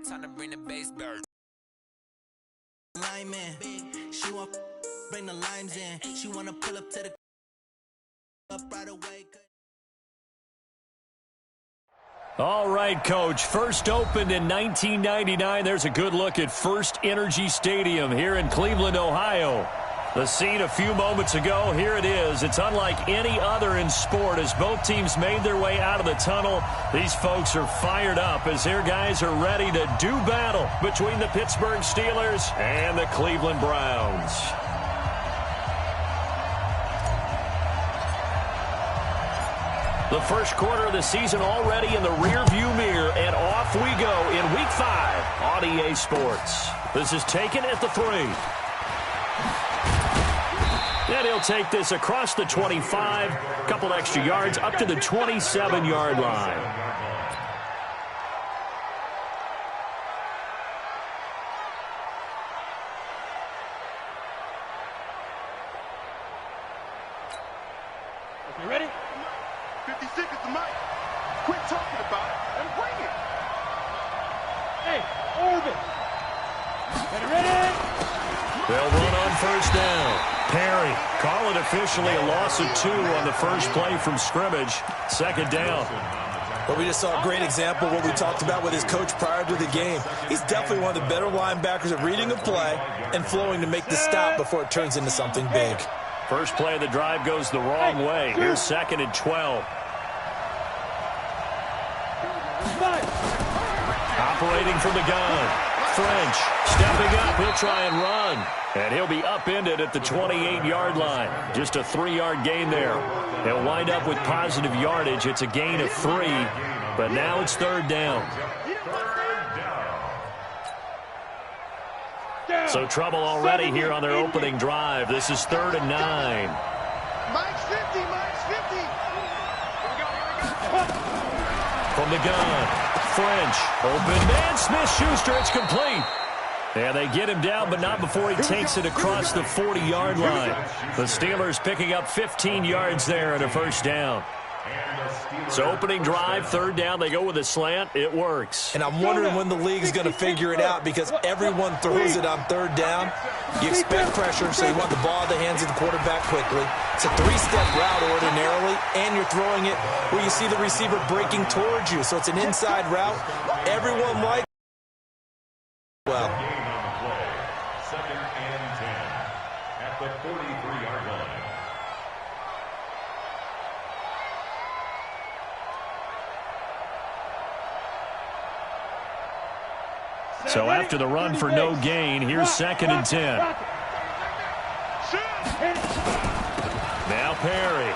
Time to bring the bass bird. Lineman, she want bring the limes in. She wanna pull up to the up right away. All right, Coach. First opened in 1999. There's a good look at First Energy Stadium here in Cleveland, Ohio. The scene a few moments ago, here it is. It's unlike any other in sport as both teams made their way out of the tunnel. These folks are fired up as their guys are ready to do battle between the Pittsburgh Steelers and the Cleveland Browns. The first quarter of the season already in the rearview mirror, and off we go in Week 5 on EA Sports. This is taken at the 3. And he'll take this across the 25, a couple extra yards up to the 27-yard line. You ready? 50 seconds to Mike. Quit talking about it and bring it. Hey, Orbit. Ready? They'll run on first down. Perry, call it officially a loss of 2 on the first play from scrimmage. Second down. Well, we just saw a great example of what we talked about with his coach prior to the game. He's definitely one of the better linebackers at reading a play and flowing to make the stop before it turns into something big. First play of the drive goes the wrong way. Here's 2nd and 12. Operating from the gun. French stepping up. He'll try and run. And he'll be upended at the 28-yard line. Just a 3-yard gain there. He'll wind up with positive yardage. It's a gain of 3, but now it's 3rd down. So trouble already here on their opening drive. This is 3rd and 9. Mike's 50, Mike's 50. From the gun, French, open man, Smith-Schuster, it's complete. And they get him down, but not before he takes it across the 40-yard line. The Steelers picking up 15 yards there and a first down. So opening drive, 3rd down, they go with a slant. It works. And I'm wondering when the league's going to figure it out because everyone throws it on 3rd down. You expect pressure, so you want the ball in the hands of the quarterback quickly. It's a 3-step route ordinarily, and you're throwing it where you see the receiver breaking towards you. So it's an inside route. Everyone likes it. Well. 2nd and 10 at the 43-yard line. So after the run for no gain, here's 2nd and 10. Now Perry.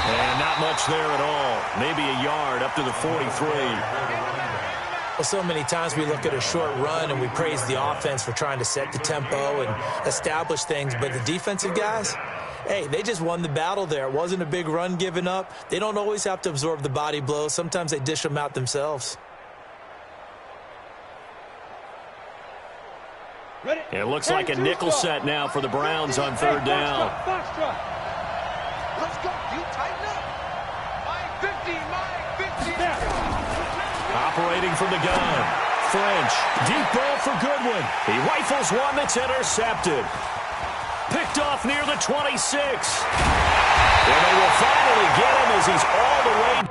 And not much there at all. Maybe a yard up to the 43. Well, so many times we look at a short run and we praise the offense for trying to set the tempo and establish things, but the defensive guys, hey, they just won the battle there. It wasn't a big run given up. They don't always have to absorb the body blows. Sometimes they dish them out themselves. It looks like a nickel set now for the Browns on 3rd down. Let's go. You tighten up. Mike 50, Mike 50. Operating from the gun. French. Deep ball for Goodwin. He rifles one that's intercepted. Picked off near the 26. And they will finally get him as he's all the way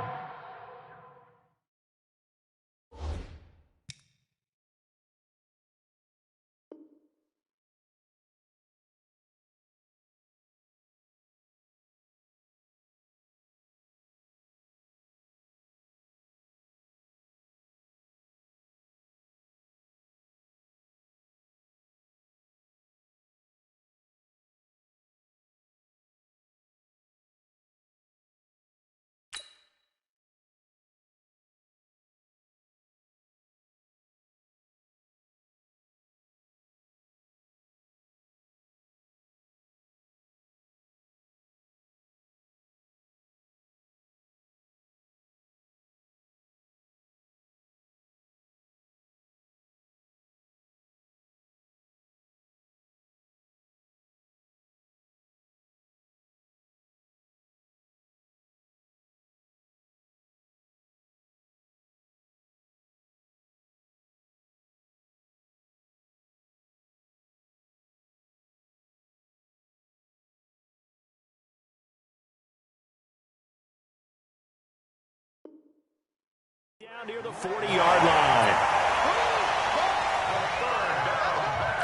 down near the 40-yard line.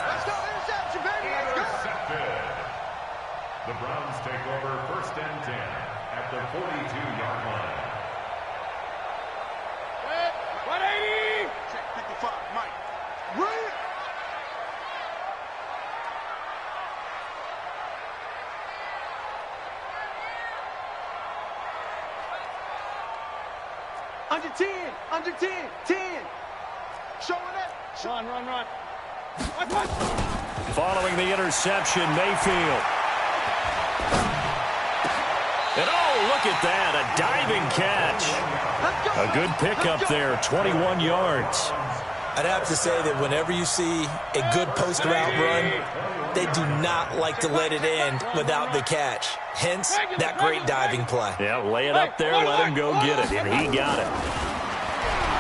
Let's go, interception, baby, let's go. Intercepted. The Browns take over 1st and 10 at the 42-yard line. 180. Check 55, Mike. Run. Under 10, under 10, 10. Showing up. Run. Following the interception, Mayfield. And oh, look at that, a diving catch. A good pickup there, 21 yards. I'd have to say that whenever you see a good post route run, they do not like to let it end without the catch. Hence, that great diving play. Yeah, lay it up there, let him go get it, and he got it.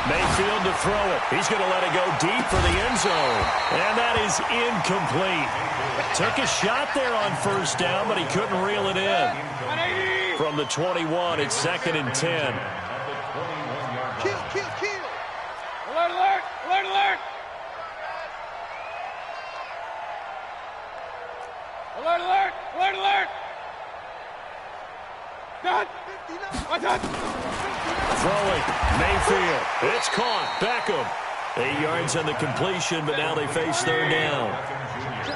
Mayfield to throw it. He's going to let it go deep for the end zone. And that is incomplete. Took a shot there on 1st down, but he couldn't reel it in. From the 21, it's 2nd and 10. Kill. Alert. Throwing, Mayfield. It's caught. Beckham. 8 yards on the completion, but now they face 3rd down.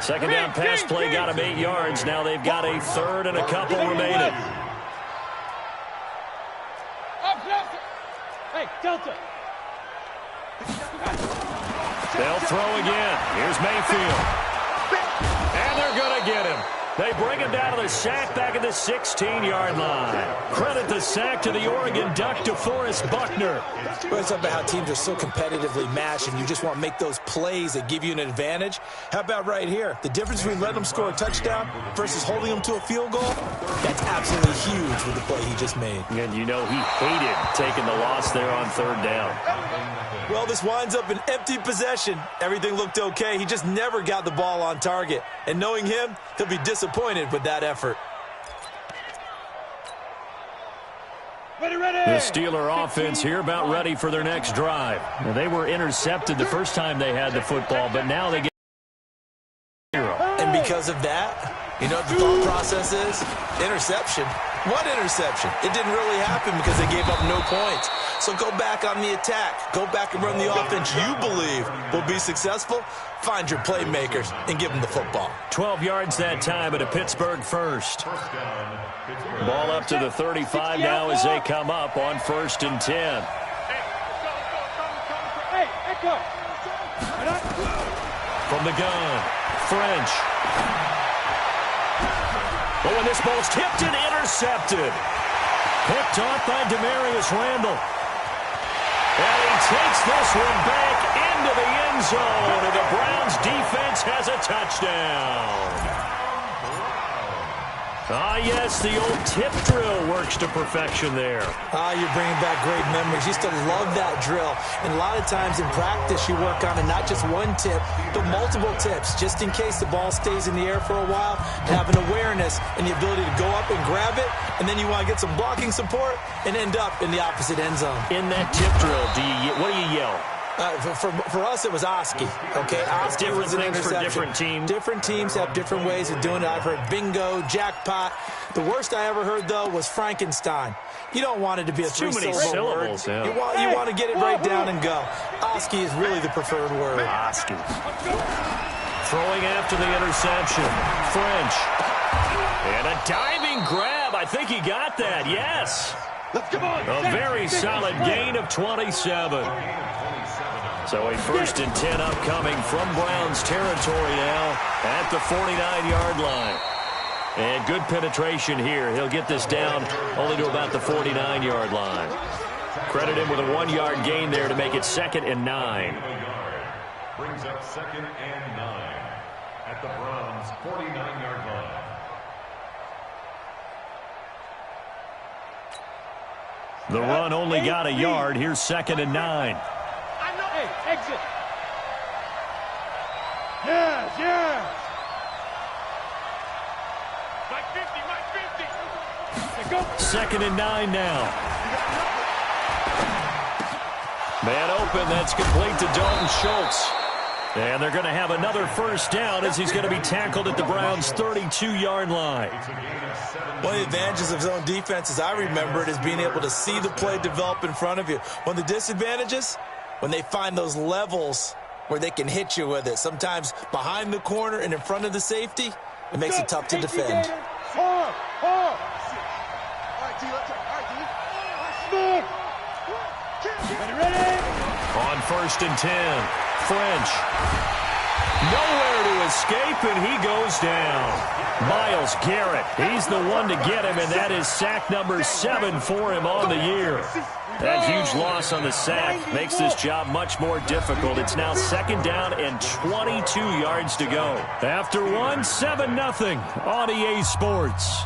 2nd down pass play got him 8 yards. Now they've got a 3rd and a couple remaining. Hey, Delta. They'll throw again. Here's Mayfield. And they're going to get him. They bring him down to the sack back at the 16-yard line. Credit the sack to the Oregon Duck, DeForest Buckner. Well, it's about how teams are so competitively matched, and you just want to make those plays that give you an advantage. How about right here? The difference between letting them score a touchdown versus holding them to a field goal, that's absolutely huge with the play he just made. And you know he hated taking the loss there on 3rd down. Well, this winds up an empty possession. Everything looked okay. He just never got the ball on target. And knowing him, he'll be disappointed with that effort. Ready. The Steeler offense here about ready for their next drive. Now, they were intercepted the first time they had the football, but now they get 0. And because of that, you know what the thought process is? Interception. What interception? It didn't really happen because they gave up no points. So go back on the attack. Go back and run the offense you believe will be successful. Find your playmakers and give them the football. 12 yards that time at a Pittsburgh 1st. Ball up to the 35 now as they come up on 1st and 10. Hey, Echo. From the gun, French. Oh, and this ball's tipped and intercepted. Picked off by Demarius Randall. And he takes this one back into the end zone, and the Browns defense has a touchdown. Ah, yes, the old tip drill works to perfection there. You're bringing back great memories. Used to love that drill. And a lot of times in practice, you work on it, not just one tip, but multiple tips, just in case the ball stays in the air for a while. Have an awareness and the ability to go up and grab it, and then you want to get some blocking support and end up in the opposite end zone. In that tip drill, what do you yell? For us, it was Oski. Okay, Oski was an things for interception. different teams. Different teams have different ways of doing it. I've heard bingo, jackpot. The worst I ever heard, though, was Frankenstein. You don't want it to be a three-syllable word. Yeah. You want to get it right down and go. Oski is really the preferred word. Oski. Throwing after the interception. French. And a diving grab. I think he got that. Yes. Let's come on. A very solid gain of 27. So a 1st and 10 upcoming from Browns territory now at the 49-yard line. And good penetration here. He'll get this down only to about the 49-yard line. Credit him with a 1-yard gain there to make it 2nd and 9. Brings up 2nd and 9 at the Browns' 49-yard line. The run only got a yard. Here's 2nd and 9. Hey, exit. Yes. Mike 50. Go. 2nd and 9 now. Man open, that's complete to Dalton Schultz. And they're going to have another first down as he's going to be tackled at the Browns' 32-yard line. One of the advantages of zone defense, as I remember it, is being able to see the play develop in front of you. One of the disadvantages, when they find those levels where they can hit you with it. Sometimes behind the corner and in front of the safety, it makes it tough to defend. On 1st and 10, French. Nowhere to escape, and he goes down. Myles Garrett, he's the one to get him, and that is sack number 7 for him on the year. That huge loss on the sack makes this job much more difficult. It's now 2nd down and 22 yards to go. After one, 7-0 on EA Sports.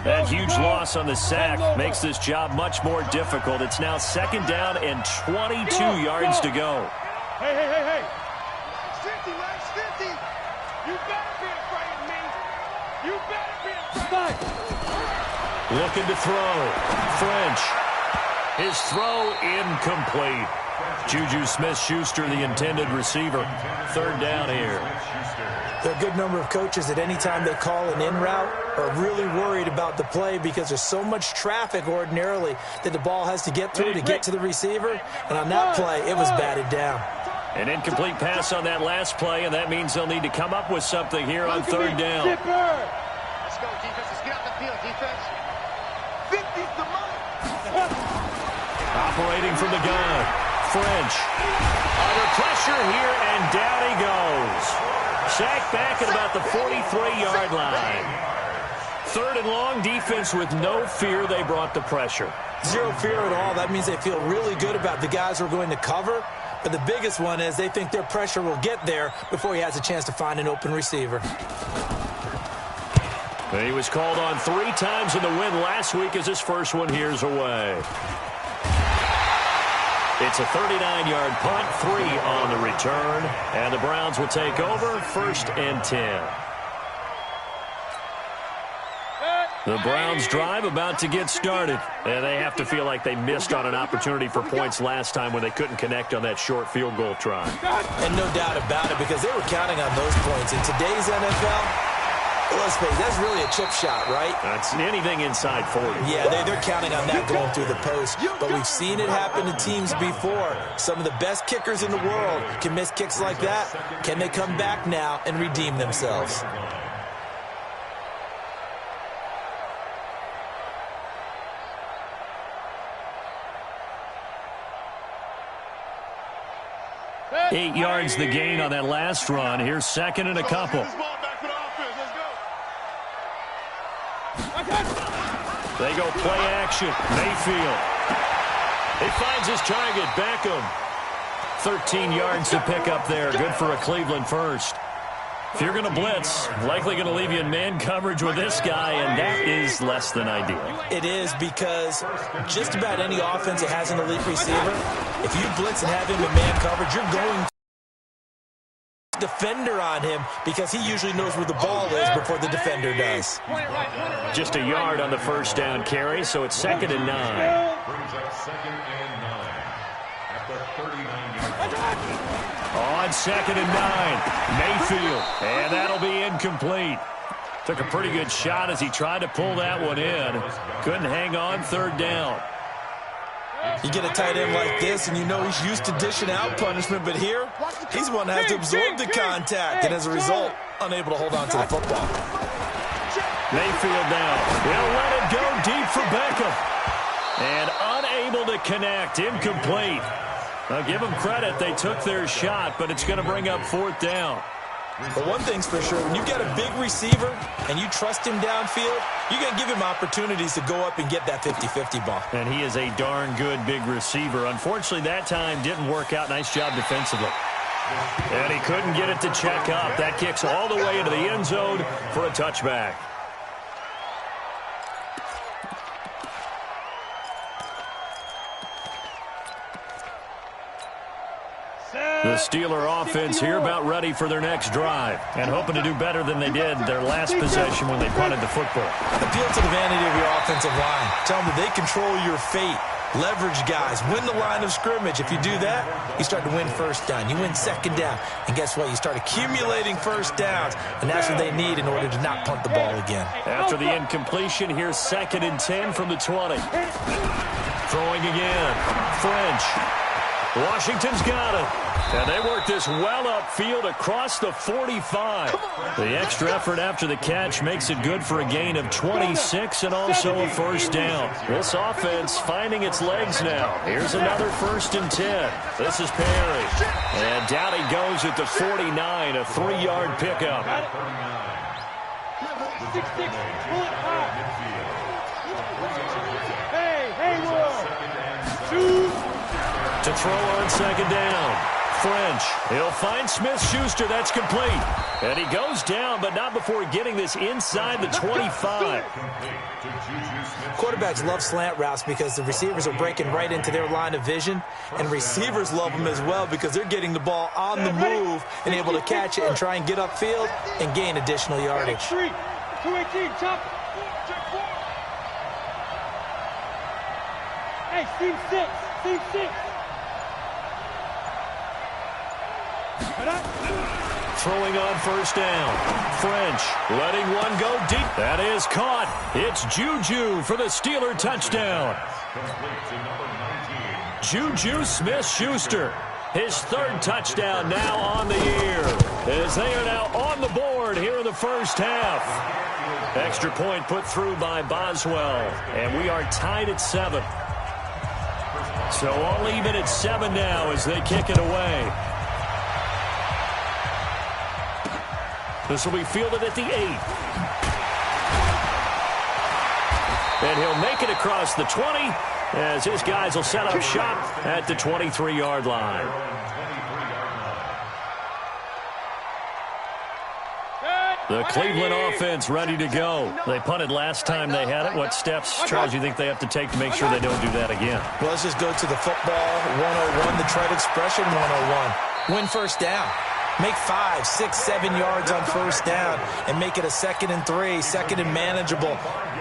That huge loss on the sack makes this job much more difficult. It's now 2nd down and 22 yards to go. Hey. 50, Lex, 50. You better be afraid of me. You better be afraid. Looking to throw. French. His throw incomplete. Juju Smith-Schuster, the intended receiver. 3rd down here. There are a good number of coaches at any time they call an in route are really worried about the play because there's so much traffic ordinarily that the ball has to get through to get to the receiver. And on that play, it was batted down. An incomplete pass on that last play, and that means they'll need to come up with something here on 3rd down. Let's go, defense. Let's get out the field, defense. 50's the money. Operating from the gun. French. Under pressure here, and down he goes. Sacked back at about the 43-yard line. 3rd and long, defense with no fear. They brought the pressure. Zero fear at all. That means they feel really good about the guys who are going to cover. But the biggest one is they think their pressure will get there before he has a chance to find an open receiver. He was called on 3 times in the win last week as his first one here's away. It's a 39-yard punt, 3 on the return, and the Browns will take over 1st and 10. The Browns drive about to get started, and they have to feel like they missed on an opportunity for points last time when they couldn't connect on that short field goal try. And no doubt about it, because they were counting on those points. In today's NFL, let's face it, that's really a chip shot, right? That's anything inside 40. Yeah, they're counting on that going through the post. But we've seen it happen to teams before. Some of the best kickers in the world can miss kicks like that. Can they come back now and redeem themselves? Eight yards the gain on that last run. Here's 2nd and a couple. They go play action. Mayfield. He finds his target. Beckham. 13 yards to pick up there. Good for a Cleveland first. If you're going to blitz, likely going to leave you in man coverage with this guy, and that is less than ideal. It is, because just about any offense that has an elite receiver, if you blitz and have him in man coverage, you're going to defender on him because he usually knows where the ball is before the defender does. Just a yard on the 1st down carry, so it's 2nd and 9. Brings up 2nd and 9 at the 39-yard line. On 2nd and 9, Mayfield, and that'll be incomplete. Took a pretty good shot as he tried to pull that one in. Couldn't hang on, 3rd down. You get a tight end like this, and you know he's used to dishing out punishment, but here, he's one that has to absorb the contact, and as a result, unable to hold on to the football. Mayfield now. He'll let it go deep for Beckham. And unable to connect, incomplete. I'll give them credit. They took their shot, but it's going to bring up 4th down. But one thing's for sure, when you got a big receiver and you trust him downfield, you're going to give him opportunities to go up and get that 50-50 ball. And he is a darn good big receiver. Unfortunately, that time didn't work out. Nice job defensively. And he couldn't get it to check up. That kicks all the way into the end zone for a touchback. The The Steeler offense here about ready for their next drive and hoping to do better than they did their last possession when they punted the football. Appeal to the vanity of your offensive line. Tell them that they control your fate. Leverage guys. Win the line of scrimmage. If you do that, you start to win first down. You win second down. And guess what? You start accumulating first downs. And that's what they need in order to not punt the ball again. After the incompletion, here's 2nd and 10 from the 20. Throwing again. French. Washington's got it. And they work this well upfield across the 45. The extra effort after the catch makes it good for a gain of 26 and also a first down. This offense finding its legs now. Here's another 1st and 10. This is Perry. And down he goes at the 49, a 3-yard pickup. 6-6, pull it high. Hey, Will. To throw on 2nd down. French. He'll find Smith-Schuster. That's complete. And he goes down, but not before getting this inside the 25. Quarterbacks love slant routes because the receivers are breaking right into their line of vision. And receivers love them as well because they're getting the ball on the move and able to catch it and try and get upfield and gain additional yardage. 218, chop. Hey, team 6. Throwing on 1st down. French letting one go deep. That is caught. It's Juju for the Steeler touchdown. Juju Smith-Schuster. His 3rd touchdown now on the year. As they are now on the board here in the first half. Extra point put through by Boswell. And we are tied at 7. So all even at 7 now as they kick it away. This will be fielded at the 8. And he'll make it across the 20 as his guys will set up shop at the 23-yard line. The Cleveland offense ready to go. They punted last time they had it. What steps, Charles, you think they have to take to make sure they don't do that again? Well, let's just go to the football 101, the trade expression 101. Win first down. Make 5, 6, 7 yards on first down and make it a 2nd and 3, 2nd and manageable.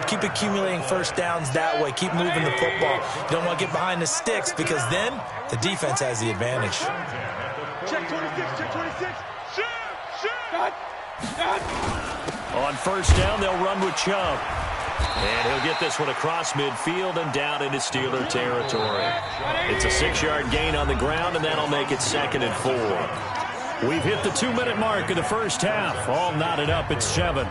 Keep accumulating first downs that way. Keep moving the football. You don't want to get behind the sticks because then the defense has the advantage. Check 26, check 26. Shoot. On first down, they'll run with Chubb. And he'll get this one across midfield and down into Steeler territory. It's a 6-yard gain on the ground, and that'll make it 2nd and 4. We've hit the 2-minute mark of the first half. All knotted up at 7.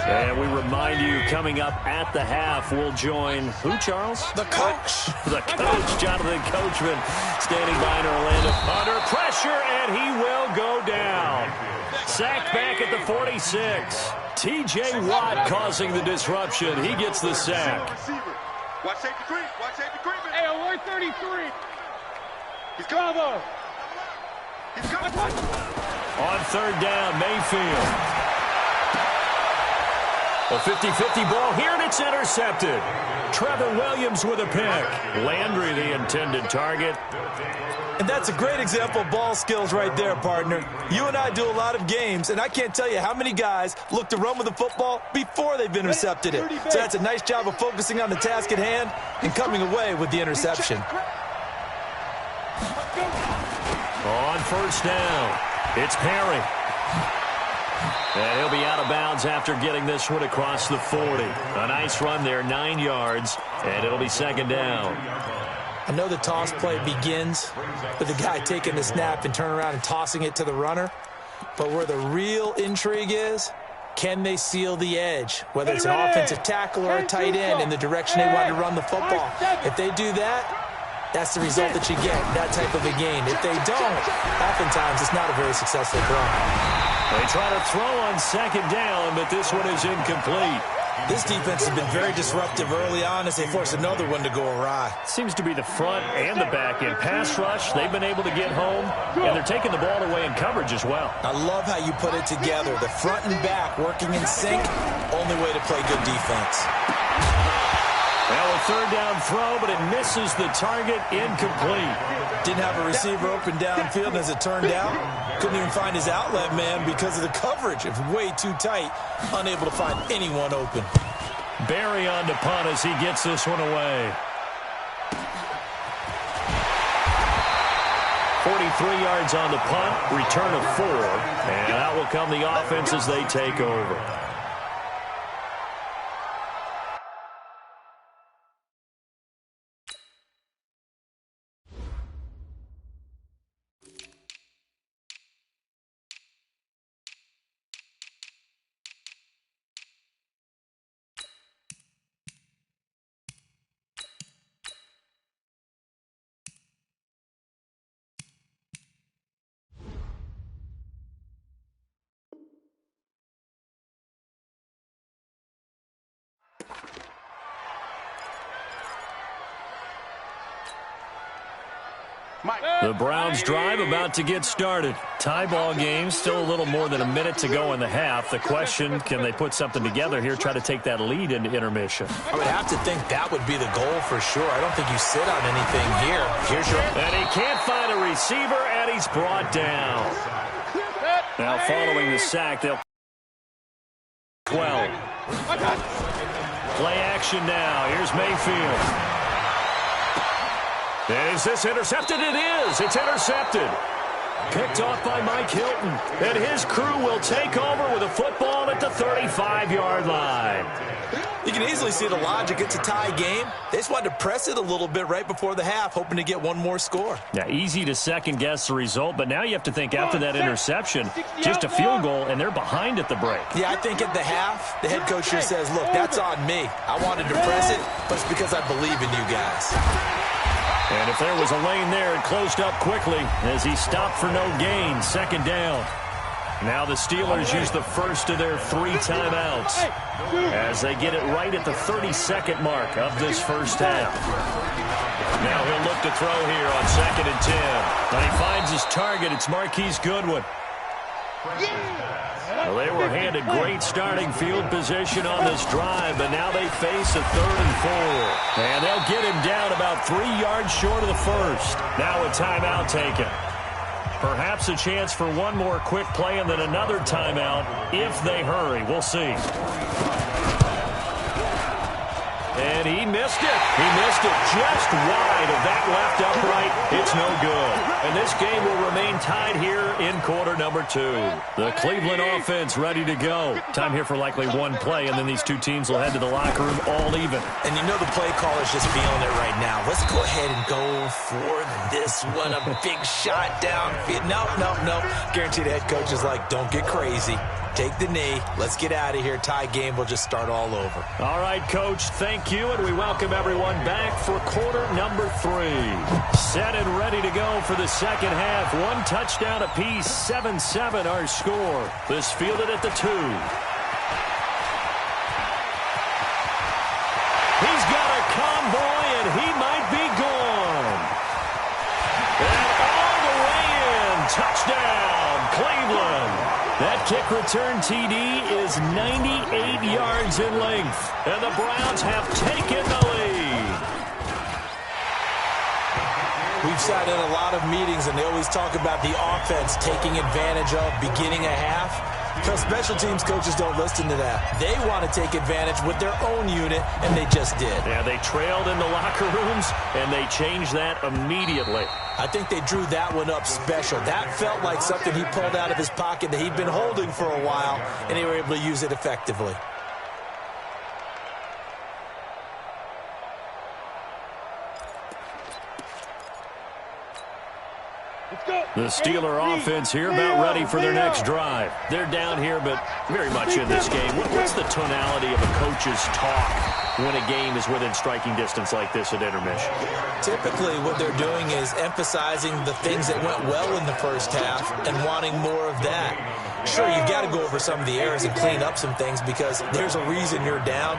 And we remind you, coming up at the half, we'll join who, Charles? The coach. The coach, Jonathan Coachman, standing by in Orlando. Under pressure, and he will go down. Sacked back at the 46. T.J. Watt causing the disruption. He gets the sack. Watch safety creep. Hey, alert 33. He's Bravo. On 3rd down, Mayfield. A 50-50 ball here, and it's intercepted. Trevor Williams with a pick. Landry, the intended target. And that's a great example of ball skills right there, partner. You and I do a lot of games, and I can't tell you how many guys look to run with the football before they've intercepted it. So that's a nice job of focusing on the task at hand and coming away with the interception. On first down, it's Perry. And he'll be out of bounds after getting this one across the 40. A nice run there, 9 yards, and it'll be 2nd down. I know the toss play begins with the guy taking the snap and turning around and tossing it to the runner. But where the real intrigue is, can they seal the edge? Whether it's an offensive tackle or a tight end in the direction they want to run the football. If they do that, that's the result that you get, that type of a gain. If they don't, oftentimes it's not a very successful throw. They try to throw on 2nd down, but this one is incomplete. This defense has been very disruptive early on as they force another one to go awry. Seems to be the front and the back end. Pass rush, they've been able to get home, and they're taking the ball away in coverage as well. I love how you put it together. The front and back working in sync, only way to play good defense. Well, with third down throw, but it misses the target, incomplete. Didn't have a receiver open downfield, as it turned out. Couldn't even find his outlet man because of the coverage. It was way too tight. Unable to find anyone open. Barry on to punt as he gets this one away. 43 yards on the punt, return of 4. And out will come the offense as they take over. The Browns drive about to get started. Tie ball game, still a little more than a minute to go in the half. The question, can they put something together here, try to take that lead into intermission? I would have to think that would be the goal for sure. I don't think you sit on anything here. Here's your... And he can't find a receiver, and he's brought down. Now following the sack, they'll... 12. Play action now. Here's Mayfield. Is this intercepted? It is. It's intercepted. Picked off by Mike Hilton. And his crew will take over with a football at the 35-yard line. You can easily see the logic. It's a tie game. They just wanted to press it a little bit right before the half, hoping to get one more score. Yeah, easy to second-guess the result, but now you have to think after that interception, just a field goal, and they're behind at the break. Yeah, I think at the half, the head coach here says, look, that's on me. I wanted to press it, but it's because I believe in you guys. And if there was a lane there, it closed up quickly as he stopped for no gain. Second down. Now the Steelers use the first of their 3 timeouts as they get it right at the 32nd mark of this first half. Now he'll look to throw here on 2nd and 10. And he finds his target. It's Marquise Goodwin. Well, they were handed great starting field position on this drive, but now they face a 3rd and 4. And they'll get him down about 3 yards short of the first. Now a timeout taken. Perhaps a chance for one more quick play and then another timeout if they hurry. We'll see. And he missed it. He missed it just wide of that left upright. It's no good. And this game will remain tied here in quarter number 2. The Cleveland offense ready to go. Time here for likely one play, and then these two teams will head to the locker room all even. And you know the play caller's just feeling it right now. Let's go ahead and go for this one. A big shot downfield. No. Guaranteed the head coach is like, don't get crazy. Take the knee. Let's get out of here. Tie game will just start all over. All right, Coach, thank you, and we welcome everyone back for quarter number 3. Set and ready to go for the second half. 1 touchdown apiece, 7-7 our score. This fielded at the 2. He's got a convoy, and he might be gone. And all the way in. Touchdown, Cleveland. That kick return TD is 98 yards in length, and the Browns have taken the lead. We've sat in a lot of meetings, and they always talk about the offense taking advantage of beginning a half. So special teams coaches don't listen to that. They want to take advantage with their own unit, and they just did. Yeah, they trailed in the locker rooms, and they changed that immediately. I think they drew that one up special. That felt like something he pulled out of his pocket that he'd been holding for a while, and they were able to use it effectively. The Steeler offense here about ready for their next drive. They're down here, but very much in this game. What's the tonality of a coach's talk when a game is within striking distance like this at intermission? Typically, what they're doing is emphasizing the things that went well in the first half and wanting more of that. Sure, you've got to go over some of the errors and clean up some things because there's a reason you're down.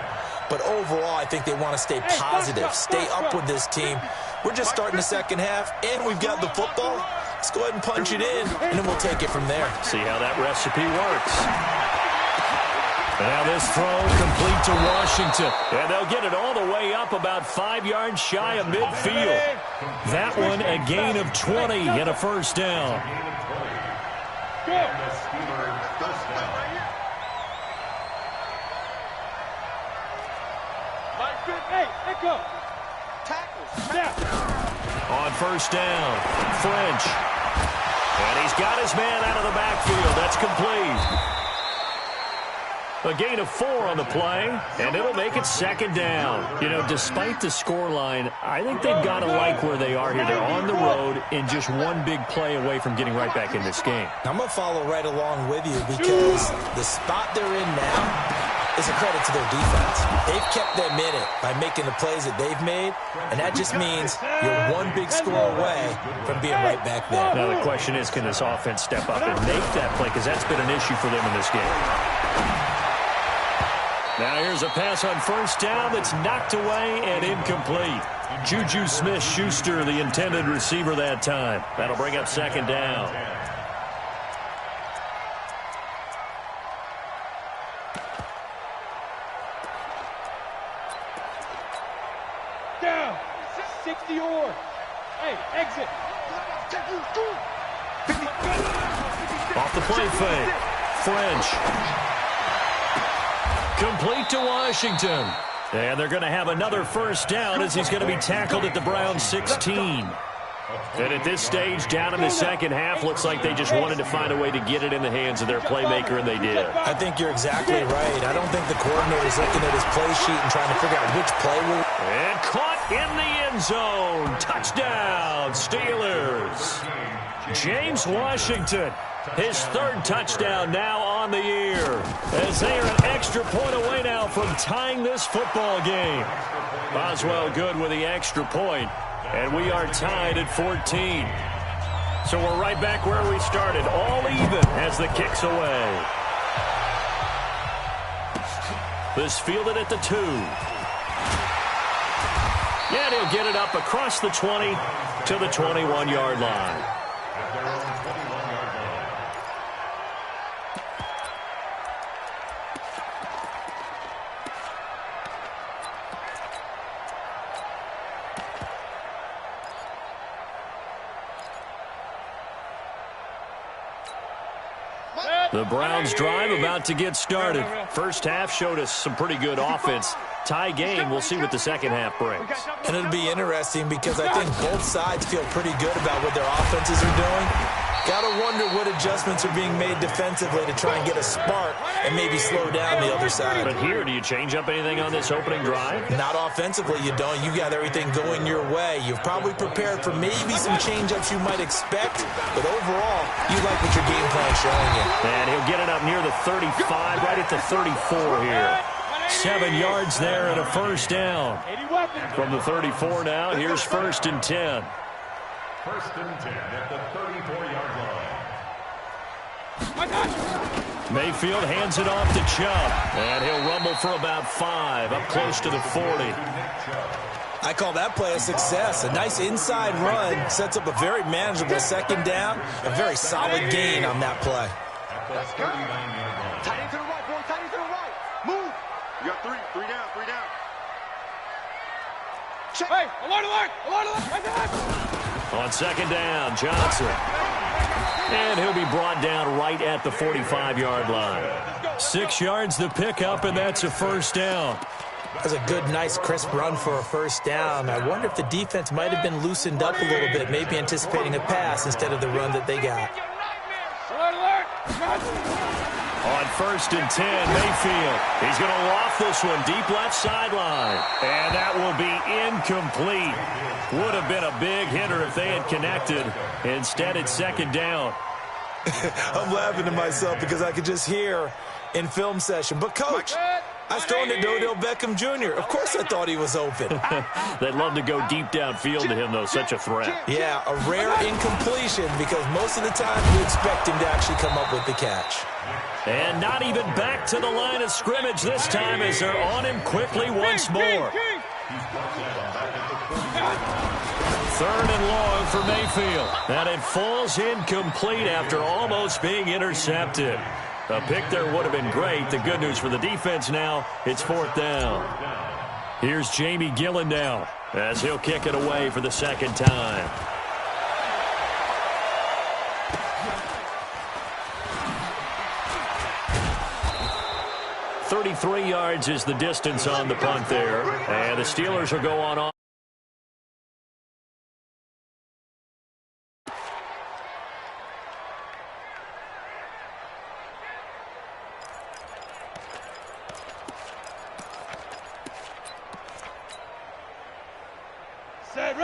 But overall, I think they want to stay positive, stay up with this team. We're just starting the second half, and we've got the football. Let's go ahead and punch it in, and then we'll take it from there. See how that recipe works. Now this throw complete to Washington. And they'll get it all the way up about 5 yards shy of midfield. That one a gain of 20 and a first down. On first down, French. And he's got his man out of the backfield. That's complete. A gain of 4 on the play, and it'll make it second down. You know, despite the scoreline, I think they've got to like where they are here. They're on the road and just one big play away from getting right back in this game. I'm going to follow right along with you because the spot they're in now is a credit to their defense. They've kept them in it by making the plays that they've made, and that just means you're one big score away from being right back there. Now the question is, can this offense step up and make that play? Because that's been an issue for them in this game. Now here's a pass on first down that's knocked away and incomplete. Juju Smith-Schuster, the intended receiver that time. That'll bring up second down. Down. 60 or. Hey, exit. Off the play fake. French. Complete to Washington. And they're going to have another first down as he's going to be tackled at the Browns 16. And at this stage, down in the second half, looks like they just wanted to find a way to get it in the hands of their playmaker, and they did. I think you're exactly right. I don't think the coordinator's looking at his play sheet and trying to figure out which play will... And caught in the end zone. Touchdown, Steelers. James Washington, his third touchdown now on the year, as they are an extra point away now from tying this football game. Boswell good with the extra point, and we are tied at 14. So we're right back where we started, all even as the kick's away. This fielded at the 2. And he'll get it up across the 20 to the 21-yard line. The Browns drive about to get started. First half showed us some pretty good offense. Tie game, we'll see what the second half brings. And it'll be interesting because I think both sides feel pretty good about what their offenses are doing. Got to wonder what adjustments are being made defensively to try and get a spark and maybe slow down the other side. But here, do you change up anything on this opening drive? Not offensively, you don't. You got everything going your way. You've probably prepared for maybe some change-ups you might expect, but overall, you like what your game plan is showing you. And he'll get it up near the 35, right at the 34 here. 7 yards there and a first down. From the 34 now, here's 1st and 10. 1st and 10 at the 34-yard line. Mayfield hands it off to Chubb, and he'll rumble for about 5, up close to the 40. I call that play a success. A nice inside run sets up a very manageable second down, a very solid gain on that play. At the 39-yard line. Tight end to the right, boy. Tight end to the right. Move. You got 3 down, 3 down. Check. Hey, alert, alert, alert, alert. Right there. On second down, Johnson. And he'll be brought down right at the 45-yard line. 6 yards the pickup, and that's a first down. That's a good, nice, crisp run for a first down. I wonder if the defense might have been loosened up a little bit, maybe anticipating a pass instead of the run that they got. Alert, alert. On 1st and 10, Mayfield. He's going to loft this one deep left sideline. And that will be incomplete. Would have been a big hitter if they had connected. Instead, it's second down. I'm laughing to myself because I could just hear in film session. But, Coach, I was throwing to Odell Beckham Jr. Of course I thought he was open. They'd love to go deep downfield to him, though. Such a threat. Yeah, a rare incompletion because most of the time you expect him to actually come up with the catch. And not even back to the line of scrimmage this time as they're on him quickly once more. 3rd and long for Mayfield. And it falls incomplete after almost being intercepted. A pick there would have been great. The good news for the defense now, it's 4th down. Here's Jamie Gillen now as he'll kick it away for the second time. 33 yards is the distance on the punt there. And the Steelers will go on.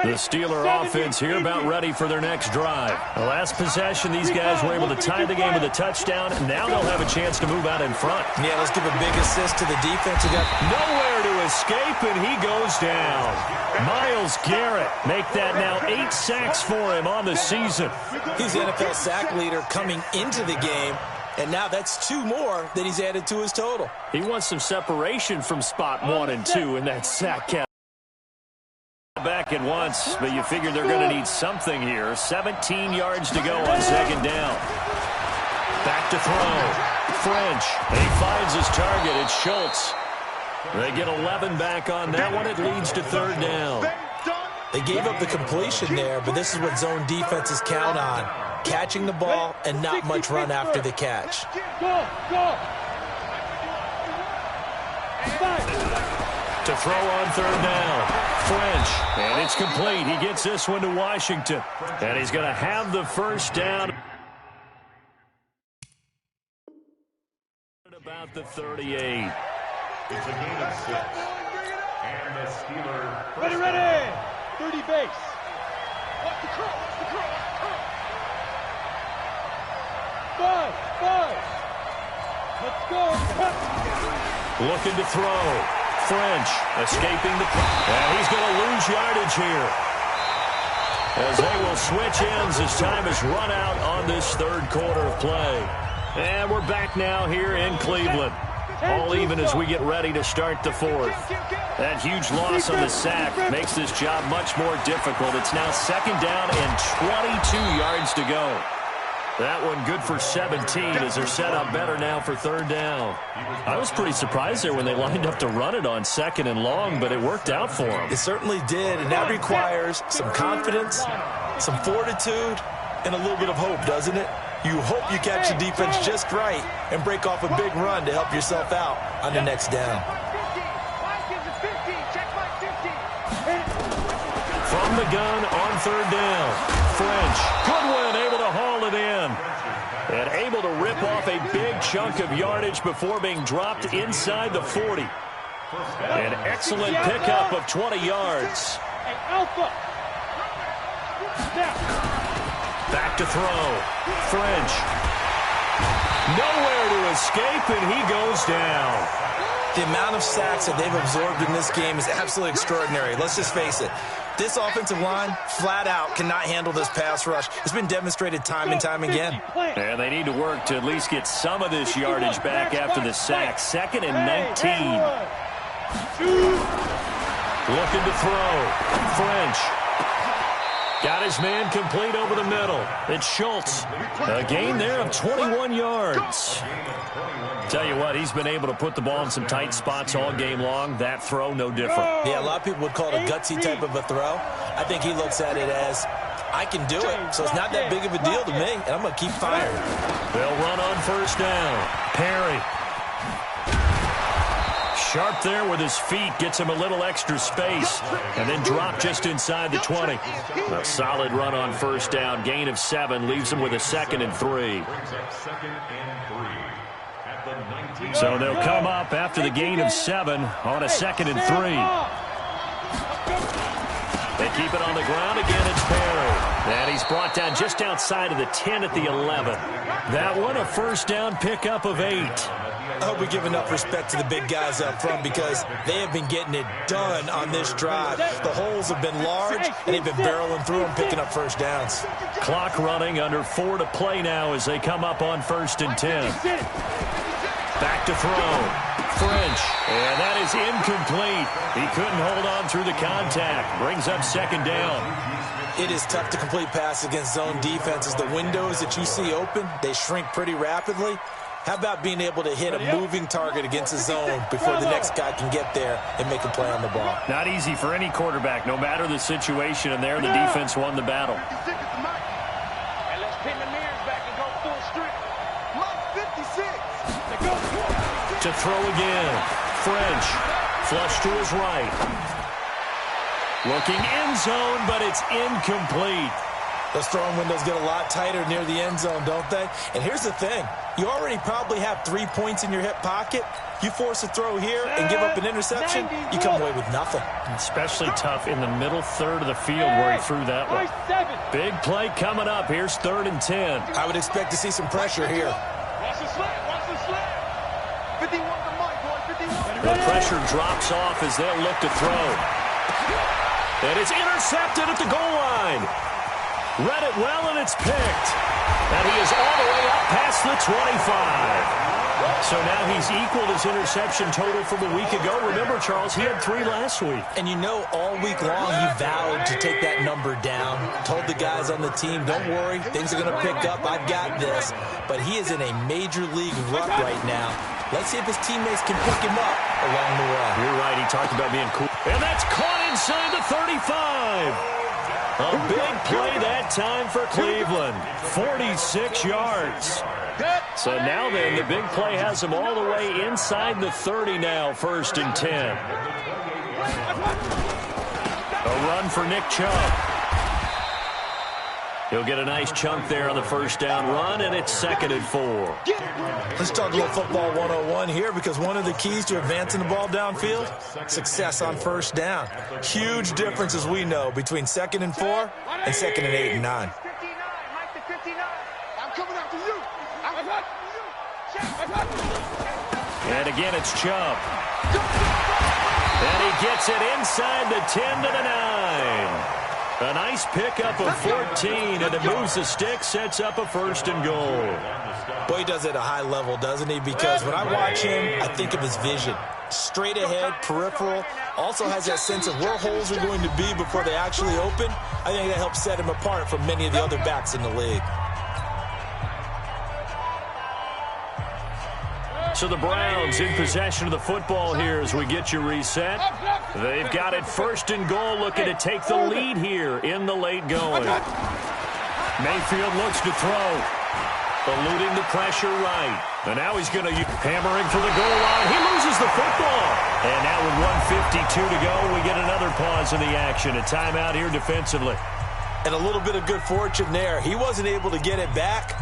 The Steeler offense here about ready for their next drive. The last possession, these guys were able to tie the game with a touchdown. Now they'll have a chance to move out in front. Yeah, let's give a big assist to the defense. You got nowhere to escape, and he goes down. Myles Garrett make that now 8 sacks for him on the season. He's the NFL sack leader coming into the game, and now that's 2 more that he's added to his total. He wants some separation from spot 1 and 2 in that sack count. Back at once, but you figure they're going to need something here. 17 yards to go on second down. Back to throw. French. And he finds his target. It's Schultz. They get 11 back on that one. It leads to 3rd down. They gave up the completion there, but this is what zone defenses count on. Catching the ball and not much run after the catch. To throw on 3rd down. French, and it's complete. He gets this one to Washington, and he's going to have the 1st down. About the 38. It's a gain of 6. And the Steelers. Ready. 30 base. Watch the curl. 5. Let's go. Looking to throw. French escaping the play. And he's going to lose yardage here. As they will switch ends as time has run out on this 3rd quarter of play. And we're back now here in Cleveland. All even as we get ready to start the 4th. That huge loss on the sack makes this job much more difficult. It's now 2nd down and 22 yards to go. That one good for 17 as they're set up better now for 3rd down. I was pretty surprised there when they lined up to run it on 2nd and long, but it worked out for them. It certainly did, and that requires some confidence, some fortitude, and a little bit of hope, doesn't it? You hope you catch the defense just right and break off a big run to help yourself out on the next down. From the gun on 3rd down. French, Goodwin able to haul it in. And able to rip off a big chunk of yardage before being dropped inside the 40. An excellent pickup of 20 yards. Back to throw. French. Nowhere to escape, and he goes down. The amount of sacks that they've absorbed in this game is absolutely extraordinary. Let's just face it. This offensive line, flat out, cannot handle this pass rush. It's been demonstrated time and time again. And they need to work to at least get some of this yardage back after the sack. 2nd and 19. Looking to throw. French. Got his man complete over the middle. It's Schultz. A gain there of 21 yards. Tell you what, he's been able to put the ball in some tight spots all game long. That throw, no different. Yeah, a lot of people would call it a gutsy type of a throw. I think he looks at it as, I can do it, so it's not that big of a deal to me, and I'm going to keep firing. They'll run on 1st down. Perry. Sharp there with his feet, gets him a little extra space, and then drop just inside the 20. A solid run on 1st down. Gain of 7 leaves him with a 2nd and 3. So they'll come up after the gain of 7 on a 2nd and 3. They keep it on the ground. Again, it's Perry. And he's brought down just outside of the 10 at the 11. That one, a 1st down pickup of 8. I hope we give enough respect to the big guys up front because they have been getting it done on this drive. The holes have been large, and they've been barreling through them, picking up 1st downs. Clock running, under 4 to play now as they come up on 1st and 10. Back to throw. French. And that is incomplete. He couldn't hold on through the contact. Brings up 2nd down. It is tough to complete passes against zone defenses. The windows that you see open, they shrink pretty rapidly. How about being able to hit a moving target against the zone before the next guy can get there and make a play on the ball? Not easy for any quarterback, no matter the situation, and there the defense won the battle. And let's pin the mirrors back and go full strip. Mike 56. To throw again. French. Flush to his right. Looking end zone, but it's incomplete. Those throwing windows get a lot tighter near the end zone, don't they? And here's the thing. You already probably have 3 points in your hip pocket. You force a throw here and give up an interception, you come away with nothing. Especially tough in the middle third of the field where he threw that one. Big play coming up. Here's 3rd and 10. I would expect to see some pressure here. Watch the slant. Watch the slant. 51 to Mike, boy. 51. The pressure drops off as they'll look to throw. And it's intercepted at the goal line. Read it well, and it's picked. And he is all the way up past the 25. So now he's equaled his interception total from a week ago. Remember, Charles, he had 3 last week. And you know all week long he vowed to take that number down. Told the guys on the team, don't worry, things are going to pick up. I've got this. But he is in a major league rut right now. Let's see if his teammates can pick him up along the way. You're right. He talked about being cool. And that's caught inside the 35. A big play that time for Cleveland. 46 yards. So now then, the big play has him all the way inside the 30 now, 1st and 10. A run for Nick Chubb. He'll get a nice chunk there on the 1st down run, and it's 2nd and 4. Let's talk a little football 101 here, because one of the keys to advancing the ball downfield, success on 1st down. Huge difference, as we know, between 2nd and 4 and 2nd and 8 and 9. 59, Mike to 59. I'm coming after you. I'm coming after you. And again, it's Chubb. And he gets it inside the 10 to the 9. A nice pickup of 14, and it moves the stick, sets up a 1st and goal. Boy, he does it at a high level, doesn't he? Because when I watch him, I think of his vision. Straight ahead, peripheral, also has that sense of where holes are going to be before they actually open. I think that helps set him apart from many of the other backs in the league. So the Browns in possession of the football here as we get you reset. They've got it 1st and goal, looking to take the lead here in the late going. Mayfield looks to throw. Eluding the pressure right. And now he's going to hammering for the goal line. He loses the football. And now with 1:52 to go, we get another pause in the action. A timeout here defensively. And a little bit of good fortune there. He wasn't able to get it back,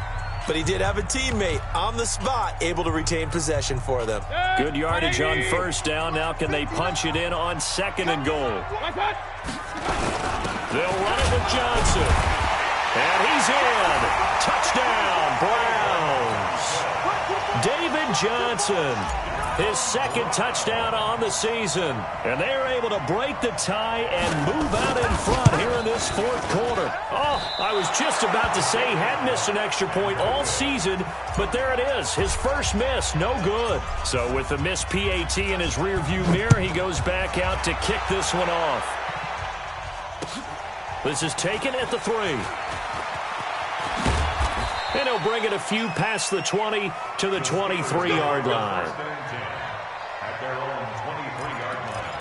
but he did have a teammate on the spot able to retain possession for them. Good yardage on 1st down. Now can they punch it in on 2nd and goal? They'll run it with Johnson. And he's in. Touchdown, Browns. David Johnson, his 2nd touchdown on the season. And they are able to break the tie and move out in front here in this 4th quarter. Oh, I was just about to say he had missed an extra point all season, but there it is. His first miss, no good. So with the missed PAT in his rearview mirror, he goes back out to kick this one off. This is taken at the 3. And he'll bring it a few past the 20 to the 23-yard line. At their own 23-yard line.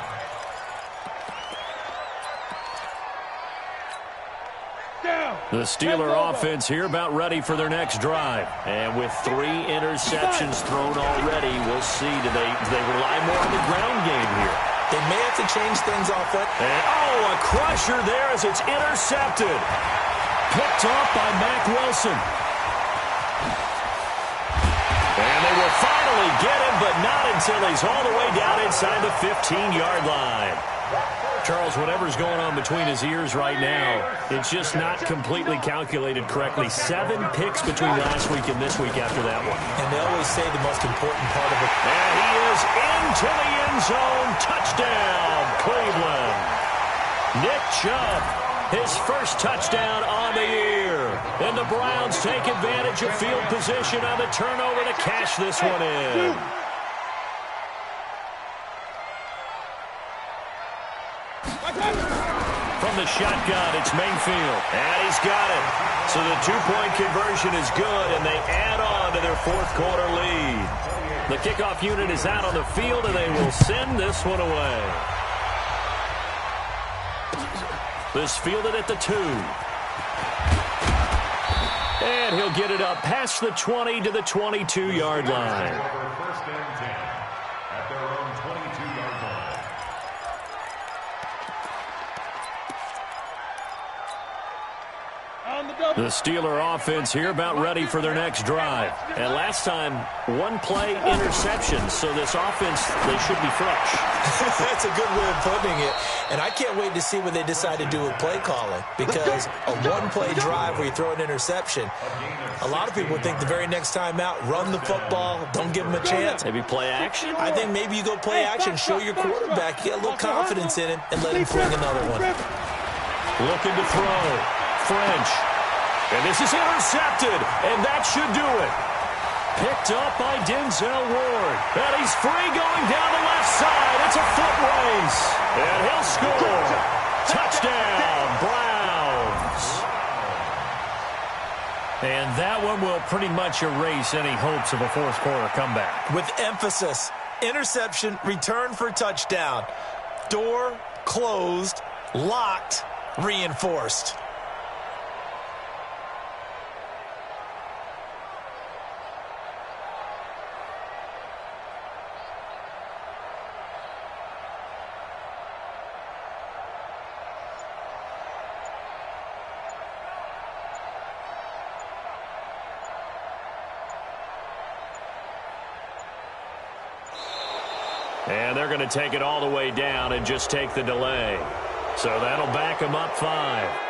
The Steeler offense here about ready for their next drive. And with 3 interceptions thrown already, we'll see. Do they rely more on the ground game here? They may have to change things off it. And, a crusher there as it's intercepted. Picked off by Mack Wilson. And they will finally get him, but not until he's all the way down inside the 15-yard line. Charles, whatever's going on between his ears right now, it's just not completely calculated correctly. 7 picks between last week and this week after that one. And they always say the most important part of it. And he is into the end zone. Touchdown, Cleveland. Nick Chubb, his first touchdown on the year. And the Browns take advantage of field position on the turnover to cash this one in. From the the shotgun. It's Mayfield. And he's got it. So the two-point conversion is good, and they add on to their fourth-quarter lead. The kickoff unit is out on the field, and they will send this one away. This fielded at the 2. And he'll get it up past the 20 to the 22-yard line. First and 10 at their own 22-yard line. The Steeler offense here about ready for their next drive. And last time, one-play interception, so this offense, they should be fresh. That's a good way of putting it. And I can't wait to see what they decide to do with play calling, because a one-play drive where you throw an interception, a lot of people think the very next time out, run the football, don't give them a chance. Maybe play action? I think maybe you go play action, show your quarterback, get a little confidence in him, and let him fling another one. Looking to throw. French. And this is intercepted, and that should do it. Picked up by Denzel Ward. And he's free going down the left side. It's a foot race. And he'll score. Touchdown, Browns. And that one will pretty much erase any hopes of a fourth-quarter comeback. With emphasis, interception, return for touchdown. Door closed, locked, reinforced. And they're going to take it all the way down and just take the delay. So that'll back them up 5.